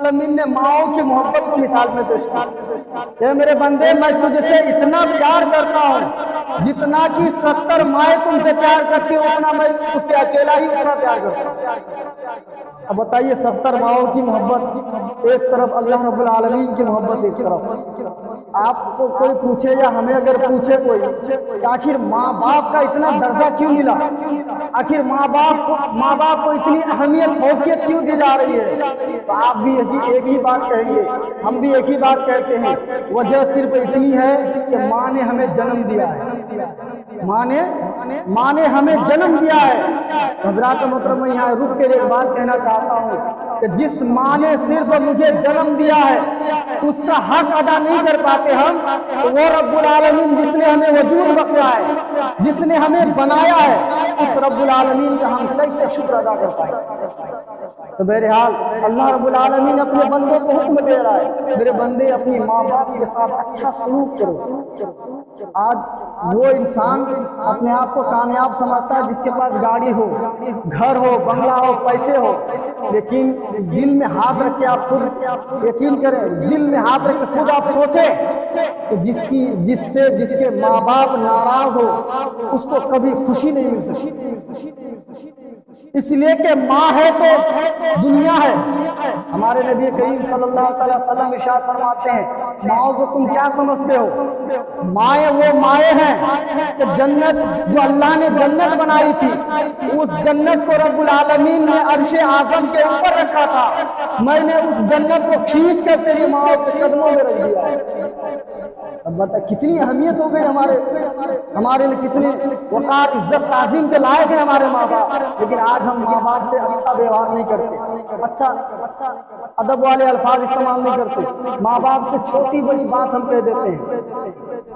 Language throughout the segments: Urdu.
العالمین نے ماؤں کی محبت کی مثال میں پیش کی، اے میرے بندے میں تجھ سے اتنا پیار کرتا ہوں جتنا کہ 70 مائیں تم سے پیار کرتی ہوں، اتنا میں اس سے اکیلا ہی اتنا پیار کرتا ہوں۔ اب بتائیے 70 ماؤں کی محبت ایک طرف، اللہ رب العالمین کی محبت ایک طرف۔ آپ کو کوئی پوچھے یا ہمیں اگر پوچھے کوئی کہ آخر ماں باپ کا اتنا درجہ کیوں ملا، آخر ماں باپ کو اتنی اہمیت فوقیت کیوں دی جا رہی ہے، تو آپ بھی ایک ہی بات کہیں گے، ہم بھی ایک ہی بات کہتے ہیں، وجہ صرف اتنی ہے کہ ماں نے ہمیں جنم دیا ہے، ماں نے ہمیں جنم دیا ہے۔ حضرات محترم یہاں رک کے ایک بات کہنا چاہتا ہوں کہ جس ماں نے صرف مجھے جنم دیا ہے اس کا حق ادا نہیں کر پاتے ہم، تو وہ رب العالمین جس نے ہمیں وجود بخشا ہے، جس نے ہمیں بنایا ہے، اس رب العالمین کا ہم کیسے شکر ادا کر پائیں۔ تو بہرحال اللہ رب العالمین اپنے بندوں کو حکم دے رہا ہے، میرے بندے اپنی ماں باپ کے ساتھ اچھا سلوک کرو۔ آج وہ انسان اپنے آپ کو کامیاب سمجھتا ہے جس کے پاس گاڑی ہو، گھر ہو، بنگلہ ہو، پیسے ہو، لیکن دل میں ہاتھ رکھ کے آپ خود یقین کریں، دل میں ہاتھ رکھ کے خود آپ سوچیں کہ جس کے ماں باپ ناراض ہو اس کو کبھی خوشی نہیں مل سکتی، اس لیے کہ ماں ہے تو دنیا ہے۔ ہمارے نبی کریم صلی اللہ علیہ وسلم ارشاد فرماتے ہیں، ماں کو تم کیا سمجھتے ہو؟ مائیں وہ مائیں ہیں کہ جنت جو اللہ نے جنت بنائی تھی، اس جنت کو رب العالمین نے عرش اعظم کے اوپر رکھا تھا، میں نے اس جنت کو کھینچ کر تیری ماں کے قدموں میں رکھ دیا ہے۔ اب بتا کتنی اہمیت ہو گئی ہمارے لیے، کتنے وقار عزت تعظیم کے لائق ہیں ہمارے ماں باپ، لیکن آج ہم ماں باپ سے اچھا ویوہار نہیں کرتے، اچھا ادب والے الفاظ استعمال نہیں کرتے، ماں باپ سے چھوٹی بڑی بات ہم کہہ دیتے ہیں۔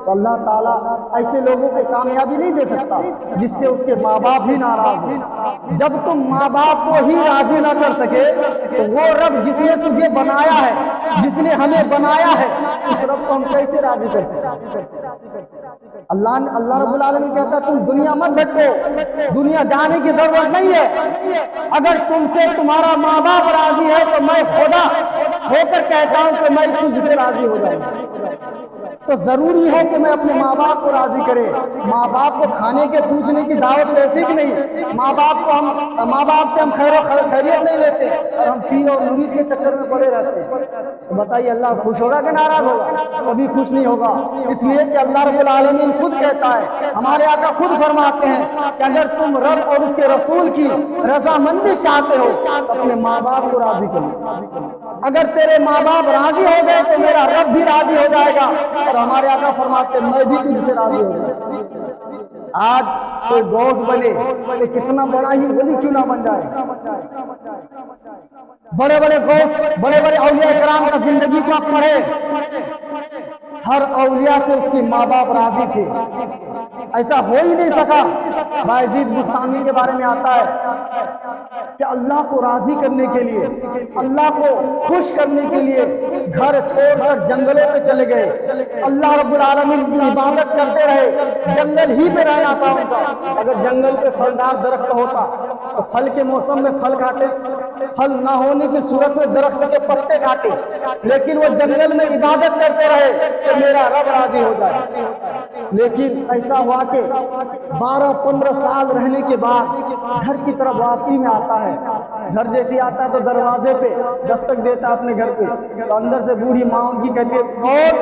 تو اللہ تعالیٰ ایسے لوگوں کو کامیابی نہیں دے سکتا جس سے اس کے ماں باپ ہی ناراض ہو۔ جب تم ماں باپ کو ہی راضی نہ کر سکے تو وہ رب جس نے تجھے بنایا ہے، جس نے ہمیں بنایا ہے، اس رب کو ہم کیسے راضی کر سکتے؟ اللہ رب العالمین کہتا ہے تم دنیا مت بھٹکو، دنیا جانے کی ضرورت نہیں ہے، اگر تم سے تمہارا ماں باپ راضی ہے تو میں خدا ہو کر کہتا ہوں کہ میں تجھ سے راضی ہو جاؤں۔ تو ضروری ہے کہ میں اپنے ماں باپ کو راضی کرے۔ ماں باپ کو کھانے کے پوچھنے کی دعوت توفیق نہیں، ماں باپ سے ہم خیر و خیریت نہیں لیتے اور ہم پیر اور مرید کے چکر میں پڑے رہتے ہیں۔ بتائیے اللہ خوش ہوگا کہ ناراض ہوگا؟ کبھی خوش نہیں ہوگا، اس لیے کہ اللہ رب العالمین خود کہتا ہے، ہمارے آقا خود فرماتے ہیں کہ اگر تم رب اور اس کے رسول کی رضامندی چاہتے ہو تو اپنے ماں باپ کو راضی کرو۔ اگر تیرے ماں باپ راضی ہو گئے تو میرا رب بھی راضی ہو جائے گا، اور ہمارے آقا فرماتے ہیں میں بھی تجھ سے راضی ہو جائے۔ آج کوئی غوث بنے، کوئی کتنا بڑا ہی ولی کیوں نہ بن جائے، بڑے بڑے غوث، بڑے بڑے اولیاء کرام کا زندگی کو آپ پڑھے، ہر اولیاء سے اس کی ماں باپ راضی تھے، ایسا ہو ہی نہیں سکا۔ بایزید بستامی کے بارے میں آتا ہے کہ اللہ کو راضی کرنے کے لیے، اللہ کو خوش کرنے کے لیے گھر چھوڑ کر جنگلوں پہ چلے گئے، اللہ رب العالمین کی عبادت کرتے رہے، جنگل ہی پہ رہنا تھا ان کا۔ اگر جنگل پہ پھلدار درخت ہوتا تو پھل کے موسم میں پھل کھاتے، پھل نہ ہونے کی صورت میں درخت کے پتے کاٹے، لیکن وہ جنگل میں عبادت کرتے رہے کہ میرا رب راضی ہو جائے۔ لیکن ایسا ہوا کہ 12-15 سال رہنے کے بعد گھر کی طرف واپسی میں آتا ہے، گھر جیسی آتا ہے تو دروازے پہ دستک دیتا ہے اپنے گھر پہ، تو اندر سے بوڑھی ماں ان کی کہتی ہے اور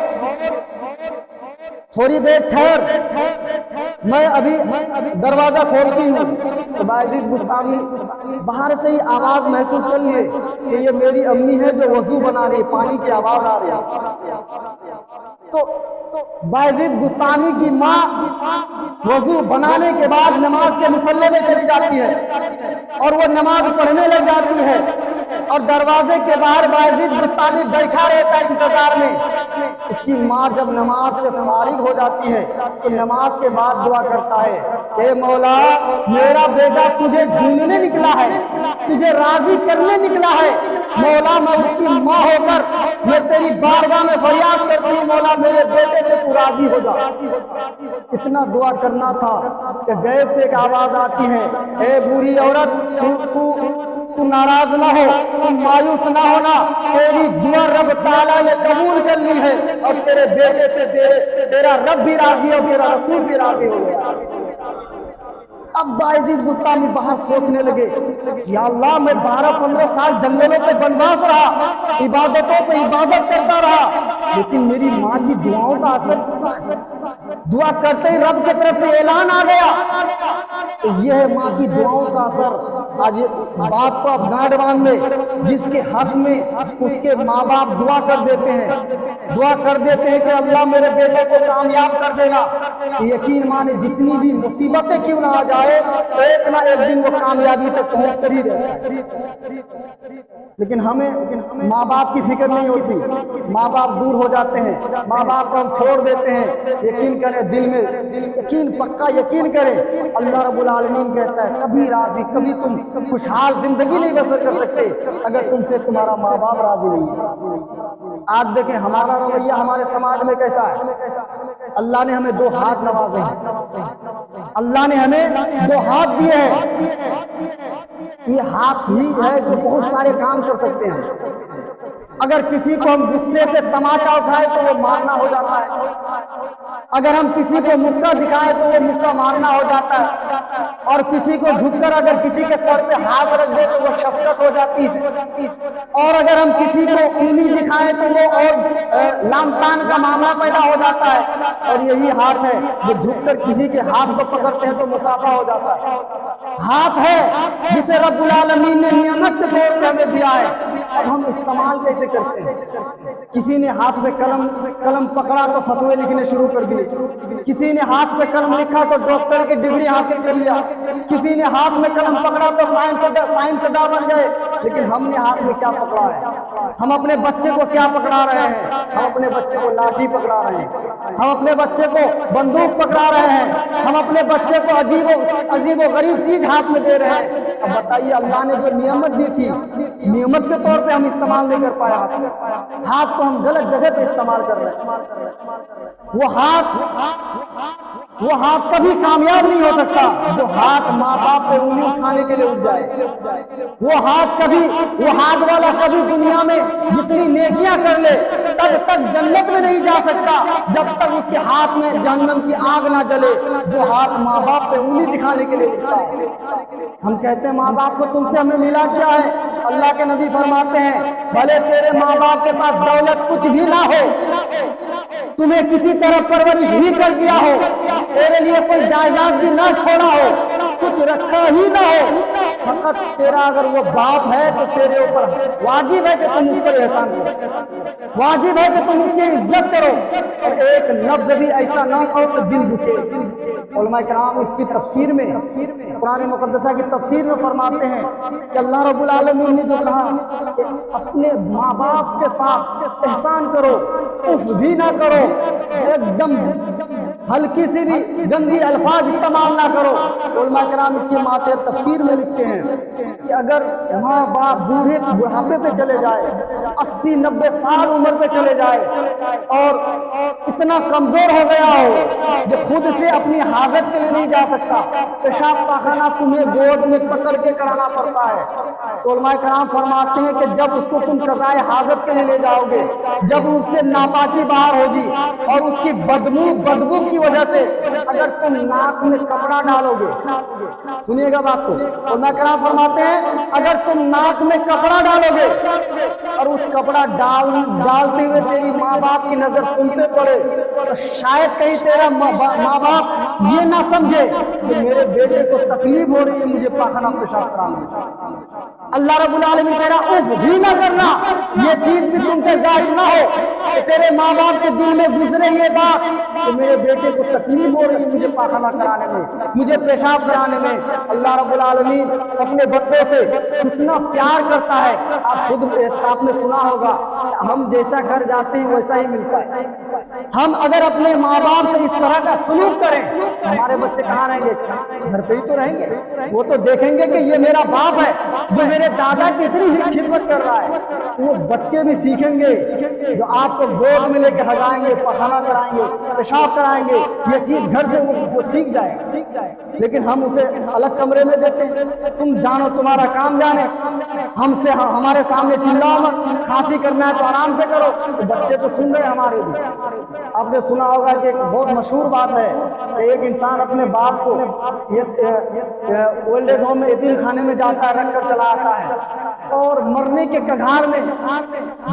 تھوڑی دیر ٹھہر، میں ابھی دروازہ کھولتی ہوں۔ تو بایزید بستامی باہر سے ہی آواز محسوس کر لیے کہ یہ میری امی ہے جو وضو بنا رہی ہے، پانی کی آواز آ رہی ہے۔ تو بایزید بستامی کی ماں وضو بنانے کے بعد نماز کے مصلے میں چلی جاتی ہے اور وہ نماز پڑھنے لگ جاتی ہے، اور دروازے کے باہر بایزید بستامی بیٹھا رہتا ہے انتظار میں۔ اس کی ماں جب نماز سے فارغ ہو جاتی ہے تو نماز کے بعد دعا کرتا ہے، اے مولا میرا بیٹا تجھے ڈھونڈنے نکلا ہے، تجھے راضی کرنے نکلا ہے، مولا میں اس کی ماں ہو کر میں تیری بارگاہ میں فریاد کرتی ہوں، مولا میرے بیٹے سے تو راضی ہو جا۔ اتنا دعا کرنا تھا کہ غیب سے ایک آواز آتی ہے، اے بری عورت تو ناراض نہ ہو، تو مایوس نہ ہونا، تیری دعا رب تعالیٰ نے قبول کر لی ہے اور تیرے بیٹے سے تیرا رب بھی راضی ہے اور تیرا رسول بھی راضی ہو گیا۔ اب باعزید بستانی باہر سوچنے لگے، یا اللہ میں 12-15 سال جنگلوں پہ بنواس رہا، عبادتوں پہ عبادت کرتا رہا، لیکن میری ماں کی دعاؤں کا اثر کتنا ہے؟ دعا کرتے ہی رب کی طرف سے اعلان آ گیا۔ تو یہ ہے ماں کی دعاؤں کا اثر۔ آج باپ کو آپ گانٹ باندھ لے، جس کے حق میں اس کے ماں باپ دعا کر دیتے ہیں کہ اللہ میرے بیٹے کو کامیاب کر دینا، یقین مانے جتنی بھی مصیبتیں کیوں نہ آ جائے، ایک نہ ایک دن وہ کامیابی تک پہنچ کر ہی رہتا ہے۔ لیکن ہمیں ماں باپ کی فکر نہیں ہوتی، ماں باپ دور ہو جاتے ہیں، ماں باپ کو ہم چھوڑ دیتے ہیں۔ یقین کریں، دل میں پکا یقین کریں، اللہ رب العالمین کہتا ہے کبھی راضی، کبھی تم خوشحال زندگی نہیں بسر کر سکتے اگر تم سے تمہارا ماں باپ راضی نہیں ہے۔ آج دیکھیں ہمارا رویہ ہمارے سماج میں کیسا ہے۔ اللہ نے ہمیں 2 ہاتھ نوازے ہیں، اللہ نے ہمیں 2 ہاتھ دیے ہیں، یہ ہاتھ ہی ہے جو بہت سارے کام کر سکتے ہیں۔ اگر کسی کو ہم غصے سے تماشا اٹھائے تو وہ مارنا ہو جاتا ہے، اگر ہم کسی کو مکہ دکھائیں تو وہ مکہ مارنا ہو جاتا ہے، اور کسی کو جھک کر اگر کسی کے سر پہ ہاتھ رکھ دے تو وہ شفقت ہو جاتی ہے، اور اگر ہم کسی کو انگلی دکھائیں تو وہ اور لام تان کا معاملہ پیدا ہو جاتا ہے۔ اور یہی ہاتھ ہے جو جھک کر کسی کے ہاتھ کو پکڑتے ہیں تو مسافہ ہو جاتا ہے۔ ہاتھ ہے جسے رب العالمین نے نعمت کے طور پہ ہمیں دیا ہے، اب ہم استعمال کیسے کرتے ہیں؟ کسی نے ہاتھ سے قلم پکڑا تو فتوے لکھنے شروع کر دیے، کسی نے ہاتھ سے قلم لکھا تو ڈاکٹر کی ڈگری حاصل کر لیا، کسی نے ہاتھ میں قلم پکڑا تو سائنسداں بن گئے۔ لیکن ہم نے ہاتھ میں کیا پکڑا ہے؟ ہم اپنے بچے کو کیا پکڑا رہے ہیں؟ ہم اپنے بچے کو لاٹھی پکڑا رہے ہیں، ہم اپنے بچے کو بندوق پکڑا رہے ہیں، ہم اپنے بچے کو عجیب و غریب چیز ہاتھ میں دے رہے ہیں۔ اب بتائیے اللہ نے جو نعمت دی تھی، نعمت کے طور پہ ہم استعمال نہیں کر پایا، ہاتھ کو ہم غلط جگہ پہ استعمال کر رہے ہیں۔ وہ ہاتھ کبھی کامیاب نہیں ہو سکتا جو ہاتھ ماں باپ پہ انگلی اٹھانے کے لیے اٹھ جائے۔ وہ ہاتھ والا کبھی دنیا میں جتنی نیکیاں کر لے تب تک جنت میں نہیں جا سکتا جب تک اس کے ہاتھ میں جہنم کی آگ نہ جلے جو ہاتھ ماں باپ پہ انگلی دکھانے کے لیے اٹھتا ہے۔ ہم کہتے ہیں ماں باپ کو تم سے ہمیں ملا کیا ہے؟ اللہ کے نبی فرماتے ہیں بھلے تیرے ماں باپ کے پاس دولت کچھ بھی نہ ہو، تمہیں کسی طرح پرورش ہی کر دیا ہو، تیرے لیے کوئی جائیداد بھی نہ چھوڑا ہو، کچھ رکھا ہی نہ ہو، فقط تیرا اگر وہ باپ ہے تو تیرے اوپر واجب ہے کہ تم اس پر احسان کرو، واجب ہے کہ تم اس کی عزت کرو، اور ایک لفظ بھی ایسا نہ ہو کہ دل دکھے۔ علماء کرام اس کی تفسیر میں، قرآن مقدسہ کی تفسیر میں فرماتے ہیں کہ اللہ رب العالمین نے جو کہا کہ اپنے ماں باپ کے ساتھ احسان کرو، اف بھی نہ کرو، ایک دم ہلکی سی بھی گندی الفاظ استعمال نہ کرو۔ علماء کرام اس کے ماتحت تفسیر میں لکھتے ہیں کہ اگر ماں باپ بڑھاپے پہ چلے جائے، 80-90 سال عمر پہ چلے جائے اور اتنا کمزور ہو گیا ہو جو خود سے اپنی حاجت کے لیے نہیں جا سکتا، پیشاب پاخانہ تمہیں گود میں پکڑ کے کرانا پڑتا ہے، تو علماء کرام فرماتے ہیں کہ جب اس کو تم قضائے حاجت کے لیے لے جاؤ گے، جب اس سے ناپاکی باہر ہوگی اور اس کی بدبو کی وجہ سے اگر تم ناک میں کپڑا ڈالو گے، سنیے گا بات کو، علماء کرام فرماتے ہیں اگر تم ناک میں کپڑا ڈالو گے اور اس کپڑا ڈالتے ہوئے تیری ماں باپ کی نظر تم پہ پڑے تو شاید کہیں تیرا ماں باپ یہ نہ سمجھے کہ میرے بیٹے کو تکلیف ہو رہی ہے مجھے پاخانہ پیشاب کرانا۔ اللہ رب العالمین تیرا اف بھی نہ کرنا، یہ چیز بھی تم سے ظاہر نہ ہو کہ تیرے ماں باپ کے دل میں گزرے یہ بات کہ میرے بیٹے کو تکلیف ہو رہی ہے مجھے پاخانہ کرانے میں، مجھے پیشاب کرانے میں۔ اللہ رب العالمین اپنے بندوں سے کتنا پیار کرتا ہے، آپ نے سنا ہوگا ہم جیسا گھر جاتے ہیں ویسا ہی ملتا ہے، ہم اگر اپنے ماں باپ سے اس طرح کا سلوک کریں ہمارے بچے کہاں رہیں گے؟ گھر پہ ہی تو رہیں گے. وہ تو دیکھیں گے کہ یہ میرا باپ ہے جو میرے دادا کی اتنی ہی خدمت کر رہا ہے. وہ بچے بھی سیکھیں گے جو آپ کو گود میں لے کے ہگائیں گے, پخانا کرائیں گے, پیشاب کرائیں گے. یہ چیز گھر سے وہ سیکھ جائے. لیکن ہم اسے الگ کمرے میں دیتے ہیں, تم جانو تمہارا کام جانے, ہم سے ہمارے سامنے چلاؤ مت, کھانسی کرنا ہے تو آرام سے کرو. تو بچے تو سن رہے ہمارے بھی. آپ نے سنا ہوگا کہ ایک بہت مشہور بات ہے کہ ایک انسان اپنے باپ کو اولڈ ایج ہوم میں یتیم خانے میں جاتا ہے, رکھ کر چلا آتا ہے, اور مرنے کے کگار میں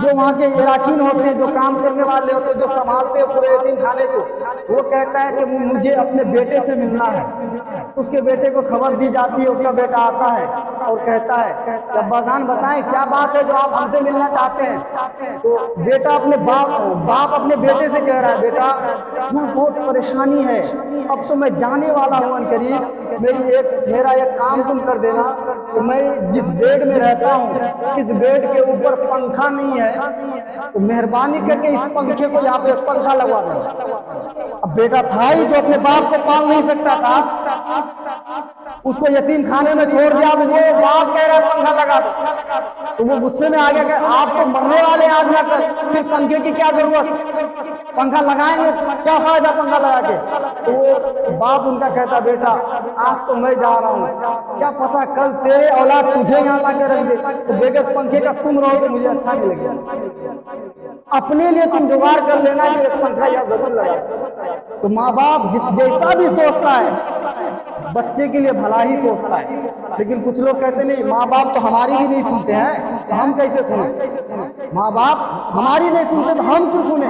جو وہاں کے اراکین ہوتے ہیں, جو کام کرنے والے ہوتے ہیں, جو سنبھالتے ہیں اس یتیم خانے کو, وہ کہتا ہے کہ مجھے اپنے بیٹے سے ملنا ہے. اس کے بیٹے کو خبر دی جاتی ہے, اس کا بیٹا آتا ہے اور کہتا ہے کہ ابا جان بتائیں کیا بات ہے جو آپ ہم سے ملنا چاہتے ہیں. تو بیٹا اپنے باپ اپنے بیٹے سے کہہ رہا ہے, بیٹا یہاں بہت پریشانی ہے, اب تو میں جانے والا ہوں ان قریب, میرا ایک کام تم کر دینا کہ میں جس بیڈ میں رہتا ہوں اس بیڈ کے اوپر پنکھا نہیں ہے, تو مہربانی کر کے اس پنکھے کو یہاں پہ پنکھا لگوا دینا. اب بیٹا تھا ہی جو اپنے باپ کو پال نہیں سکتا تھا, اس کو یتیم خانے میں چھوڑ دیا. وہ باپ کہہ رہا ہے پنکھا لگا دو, تو وہ غصے میں آ گیا کہ آپ تو مرنے والے آج نہ کر, پھر پنکھے کی کیا ضرورت, پنکھا لگائیں گے کیا فائدہ پنکھا لگا کے. تو وہ باپ ان کا کہتا بیٹا آج تو میں جا رہا ہوں, کیا پتا کل تیرے اولاد تجھے یہاں لا کے رکھ دے, تو بغیر پنکھے کا تم رہو تو مجھے اچھا نہیں لگے گا. اپنے لیے تم جگاڑ کر لینا کہ ایک پنکھا یہاں ضرور لگا. تو ماں باپ جیسا بھی سوچتا ہے بچے کے لیے بھلا ہی سوچتا ہے. لیکن کچھ لوگ کہتے نہیں ماں باپ تو ہماری بھی نہیں سنتے ہیں, تو ہم کیسے سنیں؟ ماں باپ ہماری نہیں سنتے تو ہم کیوں سنیں؟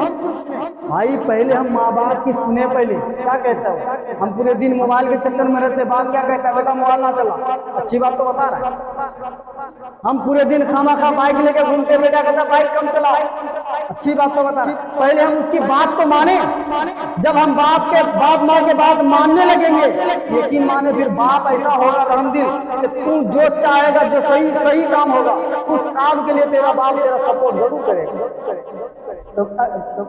بھائی پہلے ہم ماں باپ کی سنیں. پہلے کیا کہتا ہے, ہم پورے دن موبائل کے چکر میں رہتے, باپ کیا کہتا ہے بیٹا موبائل نہ چلا, اچھی بات تو بتا رہا ہے. ہم پورے دن خواہ خواہ بائک لے کے گھومتے, بیٹا کہتا بائک کم چلاؤ, اچھی بات تو بتا. پہلے ہم اس کی بات تو مانیں, جب ہم باپ ماں کے بات ماننے لگیں گے یقین مانے پھر باپ ایسا ہوگا رحم دل کہ تو جو چاہے گا, جو صحیح کام ہوگا اس کام کے لیے تیرا باپ تیرا سپورٹ ضرور کرے گا.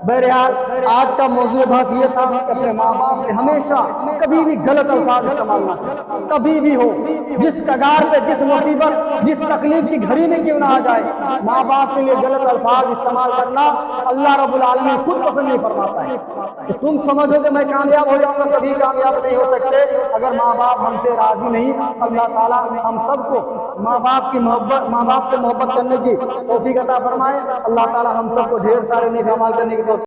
بہرحال آج کا موضوع بحث یہ تھا کہ اپنے ماں باپ سے ہمیشہ کبھی بھی غلط الفاظ استعمال نہ کریں, کبھی بھی ہو, جس کگار پہ, جس مصیبت, جس تکلیف کی گھڑی میں کیوں نہ آ جائے, ماں باپ کے لیے غلط الفاظ استعمال کرنا اللہ رب العالمین خود پسند نہیں فرماتا ہے. کہ تم سمجھو کہ میں کامیاب ہو جاؤں گا, کبھی کامیاب نہیں ہو سکتے اگر ماں باپ ہم سے راضی نہیں. اللہ تعالیٰ ہم سب کو ماں باپ سے محبت کرنے کی توفیق عطا فرمائے. اللہ تعالیٰ ہم سب کو ڈھیر سارے نیک اعمال کرنے کی توفیق